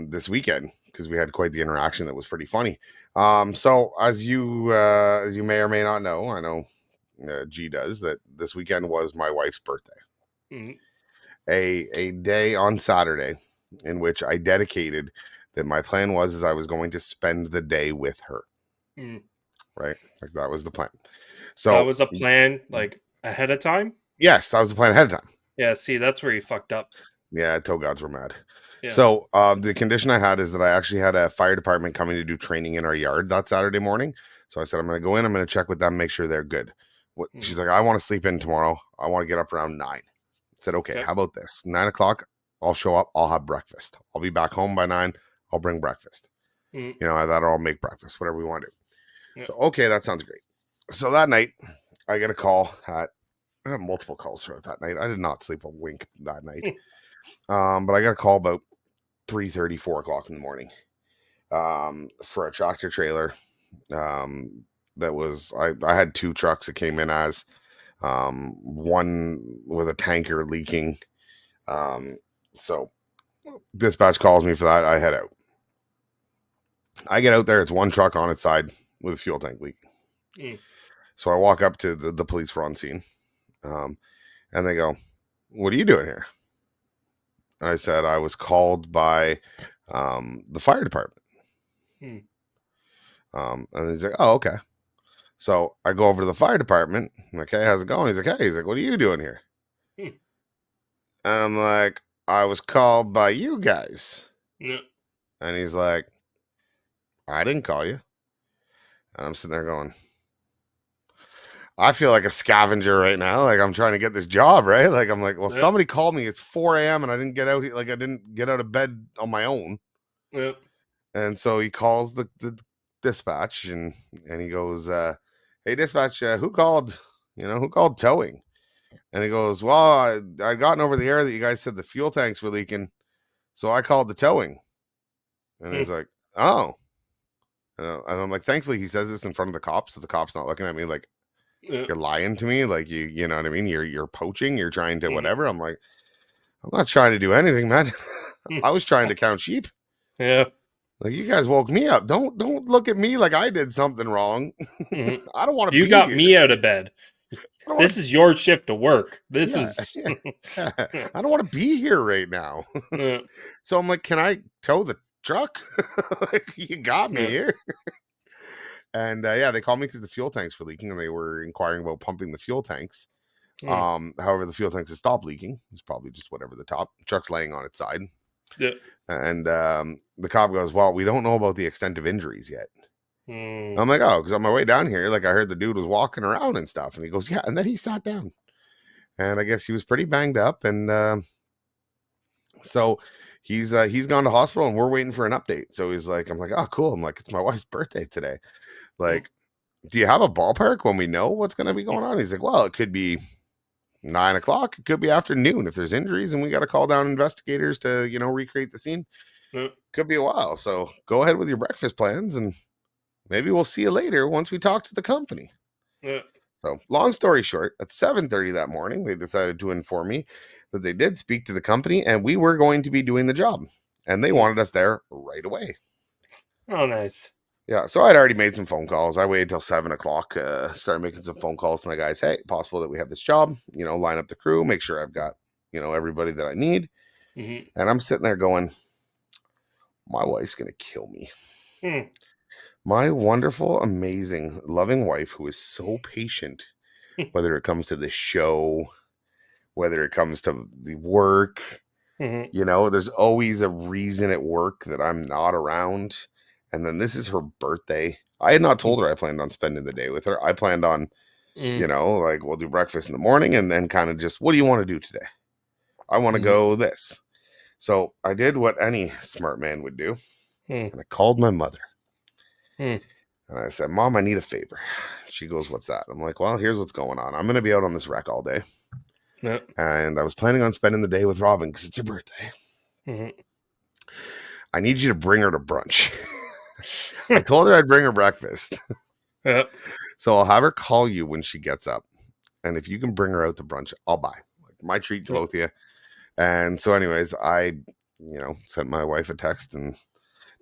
this weekend because we had quite the interaction that was pretty funny. So as you may or may not know, I know G does, that this weekend was my wife's birthday.
Mhm.
A day on Saturday in which I dedicated that my plan was I was going to spend the day with her.
Mm.
Right? Like that was the plan. So
that was a plan like ahead of time?
Yes, that was the plan ahead of time.
Yeah, see, that's where you fucked up.
Yeah, tow gods were mad.
Yeah.
So the condition I had is that I actually had a fire department coming to do training in our yard that Saturday morning. So I said, I'm going to go in, I'm going to check with them, make sure they're good. She's like, I want to sleep in tomorrow. I want to get up around 9. I said, okay, how about this? 9 o'clock, I'll show up. I'll have breakfast. I'll be back home by 9. I'll bring breakfast. You know, that or I'll make breakfast, whatever we want to do. So, okay, that sounds great. So that night, I get a call I had multiple calls throughout that night. I did not sleep a wink that night. But I got a call about 3:30, 4 o'clock in the morning for a tractor trailer. That was, I had 2 trucks that came in as one with a tanker leaking. So dispatch calls me for that. I head out. I get out there. It's one truck on its side with a fuel tank leak. So I walk up to the police were on scene. And they go, what are you doing here? And I said, I was called by the fire department. And he's like, oh, okay. So I go over to the fire department. I'm like, hey, how's it going? He's like, hey, what are you doing here? And I'm like, I was called by you guys. And he's like, I didn't call you. And I'm sitting there going, I feel like a scavenger right now. Like I'm trying to get this job, right? Like I'm like, well, somebody called me. It's 4 a.m. and I didn't get out. Like I didn't get out of bed on my own. And so he calls the dispatch and he goes, hey, dispatch, who called? You know, who called towing? And he goes, well, I'd gotten over the air that you guys said the fuel tanks were leaking, so I called the towing. And he's like, oh. And I'm like, thankfully he says this in front of the cops, so the cop's not looking at me like, you're lying to me, like you know what I mean? You're poaching, you're trying to whatever. I'm like, I'm not trying to do anything, man. I was trying to count sheep.
Yeah.
Like you guys woke me up. Don't look at me like I did something wrong. I don't want to.
You got me out of bed. This is your shift to work. This is.
I don't want to be here right now. So I'm like, can I tow the truck? Like, you got me here. And they called me because the fuel tanks were leaking, and they were inquiring about pumping the fuel tanks. However, the fuel tanks had stopped leaking. It's probably just whatever the truck's laying on its side. And the cop goes, well, we don't know about the extent of injuries yet. I'm like, oh, because on my way down here, like I heard the dude was walking around and stuff. And he goes, yeah. And then he sat down. And I guess he was pretty banged up. And so he's gone to hospital and we're waiting for an update. So he's like, I'm like, oh, cool. I'm like, it's my wife's birthday today. Like, do you have a ballpark when we know what's going to be going on? He's like, well, it could be 9 o'clock. It could be afternoon. If there's injuries and we got to call down investigators to, you know, recreate the scene, could be a while. So go ahead with your breakfast plans and maybe we'll see you later once we talk to the company. So long story short, at 7:30 that morning, they decided to inform me that they did speak to the company and we were going to be doing the job and they wanted us there right away.
Oh, nice.
Yeah, so I'd already made some phone calls. I waited till 7 o'clock, started making some phone calls to my guys. Hey, possible that we have this job, you know, line up the crew, make sure I've got, you know, everybody that I need.
Mhm.
And I'm sitting there going, my wife's going to kill me.
Mm.
My wonderful, amazing, loving wife who is so patient, whether it comes to the show, whether it comes to the work,
Mhm.
you know, there's always a reason at work that I'm not around. And then this is her birthday. I had not told her I planned on spending the day with her. I planned on, you
Mm.
know, like we'll do breakfast in the morning and then kind of just, what do you want to do today? I want to
Mhm.
go this. So I did what any smart man would do.
Mm.
And I called my mother.
Mm.
And I said, Mom, I need a favor. She goes, what's that? I'm like, well, here's what's going on. I'm going to be out on this wreck all day.
Yep.
And I was planning on spending the day with Robin because it's her birthday.
Mhm.
I need you to bring her to brunch. I told her I'd bring her breakfast.
Yep.
So I'll have her call you when she gets up. And if you can bring her out to brunch, I'll buy. Like, my treat to
Yep.
both of you. And so anyways, I, sent my wife a text and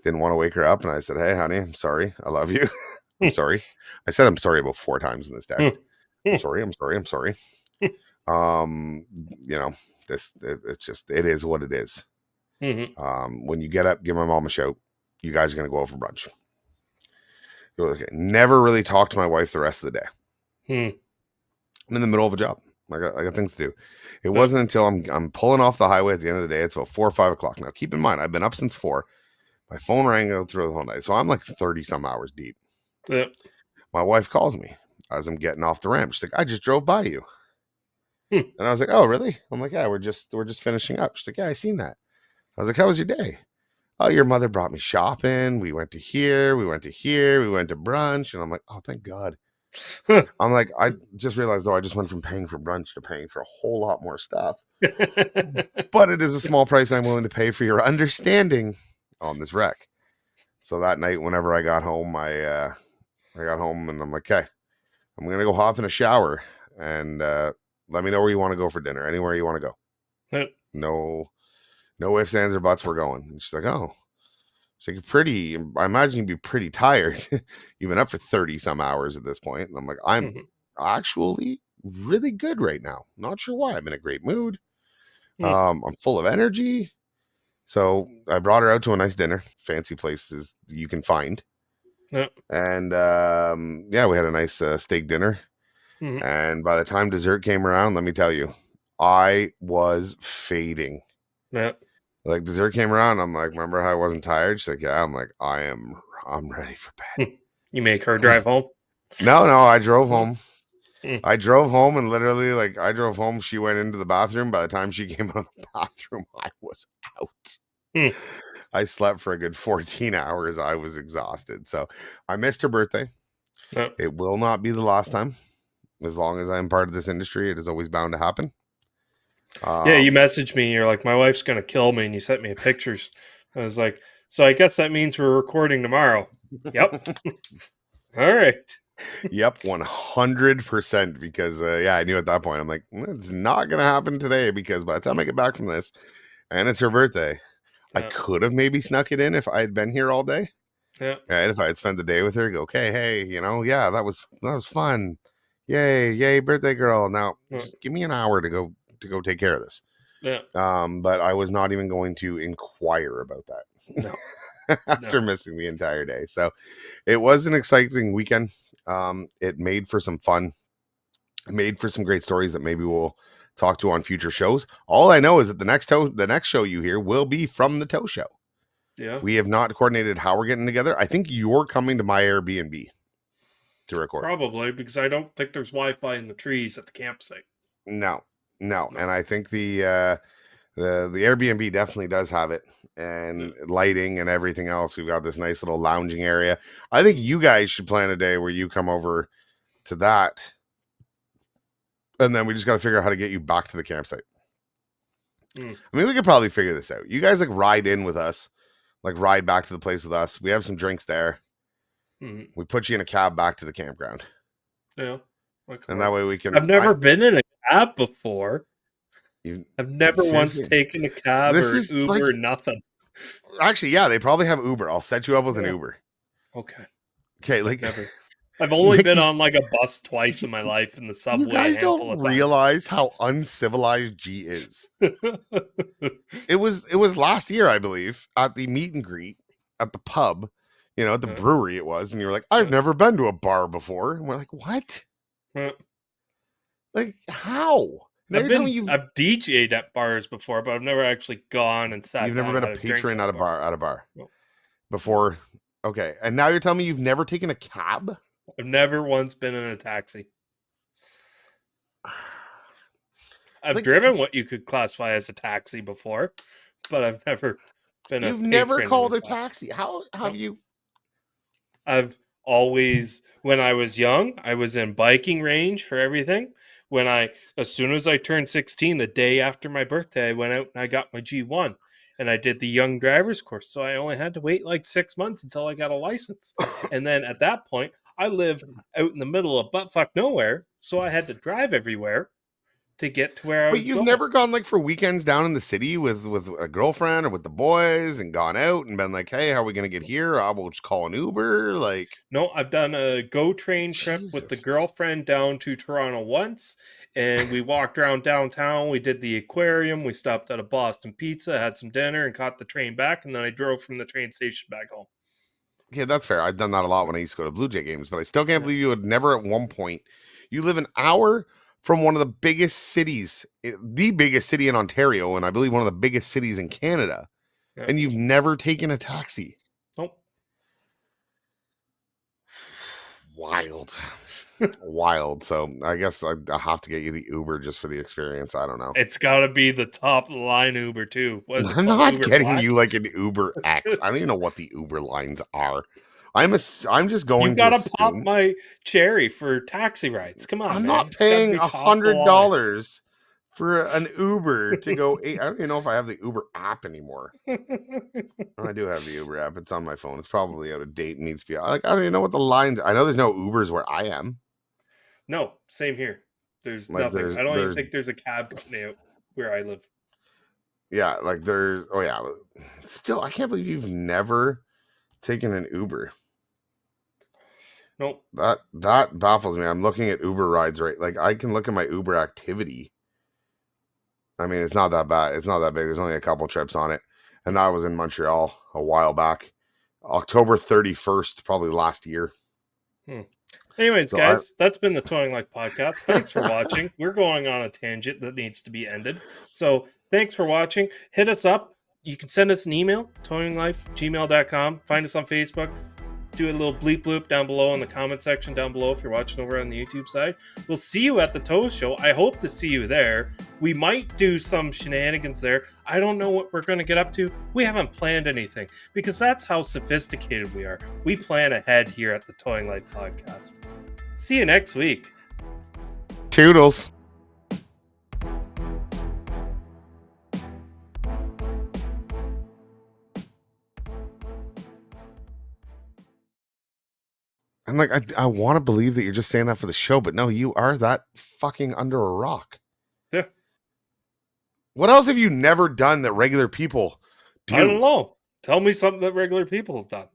didn't want to wake her up. And I said, hey, honey, I'm sorry. I love you. I'm sorry. I said I'm sorry about 4 times in this text. I'm sorry. I'm sorry. I'm sorry. It's just, it is what it is.
Mhm.
When you get up, give my mom a shout. You guys are going to go out for brunch. Okay. Never really talked to my wife the rest of the day.
Mm.
I'm in the middle of a job. I got things to do. It
Yep.
wasn't until I'm pulling off the highway at the end of the day. It's about 4 or 5 o'clock. Now, keep in mind, I've been up since 4. My phone rang out through the whole night. So I'm like 30 some hours deep.
Yep.
My wife calls me as I'm getting off the ramp. She's like, I just drove by you.
Hmm.
And I was like, oh, really? I'm like, yeah, we're just finishing up. She's like, yeah, I seen that. I was like, how was your day? Oh, your mother brought me shopping. We went to here. We went to here. We went to brunch. And I'm like, oh, thank God. I'm like, I just realized, though, I just went from paying for brunch to paying for a whole lot more stuff. But it is a small price I'm willing to pay for your understanding on this wreck. So that night, whenever I got home, I got home and I'm like, okay, I'm going to go hop in a shower and let me know where you want to go for dinner. Anywhere you want to go.
Yep.
No ifs, ands, or buts. We're going. And she's like, oh. She's like, I imagine you'd be pretty tired. You've been up for 30 some hours at this point. And I'm like, I'm
Mhm.
actually really good right now. Not sure why. I'm in a great mood.
Mm.
I'm full of energy. So I brought her out to a nice dinner, fancy places you can find.
Yep.
And we had a nice steak dinner.
Mhm.
And by the time dessert came around, let me tell you, I was fading.
Yep.
Like, dessert came around, I'm like, remember how I wasn't tired? She's like, yeah. I'm like, I'm ready for bed.
You make her drive home?
No, I drove
Mm.
home.
Mm.
I drove home and literally, like, I drove home. She went into the bathroom. By the time she came out of the bathroom, I was out.
Mm.
I slept for a good 14 hours. I was exhausted. So I missed her birthday.
Yep.
It will not be the last time. As long as I'm part of this industry, it is always bound to happen.
Yeah, you messaged me. You're like, my wife's going to kill me. And you sent me pictures. I was like, so I guess that means we're recording tomorrow. Yep. All right.
Yep, 100%. Because, I knew at that point, I'm like, it's not going to happen today because by the time I get back from this and it's her birthday, I
Yeah.
could have maybe snuck it in if I had been here all day.
Yeah.
Right? If I had spent the day with her, go, okay, hey, yeah, that was fun. Yay, birthday girl. Now, just give me an hour to go take care of this.
Yeah.
But I was not even going to inquire about that.
No.
After missing the entire day. So it was an exciting weekend. It made for some fun. It made for some great stories that maybe we'll talk to on future shows. All I know is that the next show you hear will be from the tow show.
Yeah.
We have not coordinated how we're getting together. I think you're coming to my Airbnb to record.
Probably, because I don't think there's Wi-Fi in the trees at the campsite.
No. And I think the Airbnb definitely does have it, and lighting and everything else. We've got this nice little lounging area. I think you guys should plan a day where you come over to that, and then we just got to figure out how to get you back to the campsite. I mean, we could probably figure this out. You guys like ride in with us, like ride back to the place with us. We have some drinks there. We put you in a cab back to the campground.
Yeah.
And that way we can...
I've never been in a cab before. I've never once
seriously?
taken a cab
This
or
is
Uber
like-
or nothing.
Actually, yeah, they probably have Uber. I'll set you up with an Uber.
Okay.
Okay, like...
Never. I've only
Like,
been on like a bus twice in my life, in the
you
subway
guys
a handful
don't
of times.
realize how uncivilized G is. It was last year, I believe, at the meet and greet at the pub, at the brewery it was, and you were like, I've never been to a bar before. And we're like, what? Like, how? Now you're telling me
I've DJ'd at bars before, but I've never actually gone and sat
you've
down
never been
and
a
had a drink
patron at a bar
No.
before. Okay. And now you're telling me you've never taken a cab?
I've never once been in a taxi. I've driven what you could classify as a taxi before, but I've never been a
You've never
patron
called
in
a taxi. How have you?
I've always, when I was young, I was in biking range for everything. As soon as I turned 16, the day after my birthday, I went out and I got my G1 and I did the young driver's course. So I only had to wait like 6 months until I got a license. And then at that point, I lived out in the middle of buttfuck nowhere. So I had to drive everywhere to get to where I
But
was
you've
going.
never gone like for weekends down in the city with a girlfriend or with the boys and gone out and been like, hey, how are we gonna get here? I will just call an Uber. Like,
No, I've done a GO train trip with the
Jesus.
girlfriend down to Toronto once, and we walked around downtown. We did the aquarium. We stopped at a Boston Pizza, had some dinner, and caught the train back. And then I drove from the train station back home.
Yeah, that's fair. I've done that a lot when I used to go to Blue Jay games, but I still can't believe you would never at one point. You live an hour from one of the biggest cities, the biggest city in Ontario, and I believe one of the biggest cities in Canada,
Yeah.
and you've never taken a taxi.
Nope.
Wild. Wild. So I guess I have to get you the Uber just for the experience. I don't know.
It's got to be the top of the line Uber too. What is it
I'm
called?
not
Uber
getting
Black?
you like an Uber X. I don't even know what the Uber lines are. I'm just going
You
to
gotta pop
assume
my cherry for taxi rides. Come on,
I'm
man.
not
It's gotta
paying
be top of the line.
$100 for an Uber to go. I don't even know if I have the Uber app anymore. I do have the Uber app. It's on my phone. It's probably out of date. It needs to be like, I don't even know what the lines. I know there's no Ubers where I am.
No, same here. There's
Like
nothing. I don't even
there's
think there's a cab company out where I live.
yeah, like there's oh yeah. Still, I can't believe you've never taken an Uber.
Nope.
That baffles me. I'm looking at Uber rides, right? Like I can look at my Uber activity. I mean, it's not that bad. It's not that big. There's only a couple trips on it. And I was in Montreal a while back. October 31st, probably last year.
Anyways,
So
guys, that's been the Towing Life podcast. Thanks for watching. We're going on a tangent that needs to be ended. So thanks for watching. Hit us up. You can send us an email, towinglife@gmail.com. Find us on Facebook. Do a little bleep bloop down below in the comment section down below if you're watching over on the YouTube side. We'll see you at the Tow Show. I hope to see you there. We might do some shenanigans there. I don't know what we're going to get up to. We haven't planned anything because that's how sophisticated we are. We plan ahead here at the Towing Life podcast. See you next week.
Toodles. And like, I want to believe that you're just saying that for the show, but no, you are that fucking under a rock.
Yeah.
What else have you never done that regular people do?
I don't know. Tell me something that regular people have done.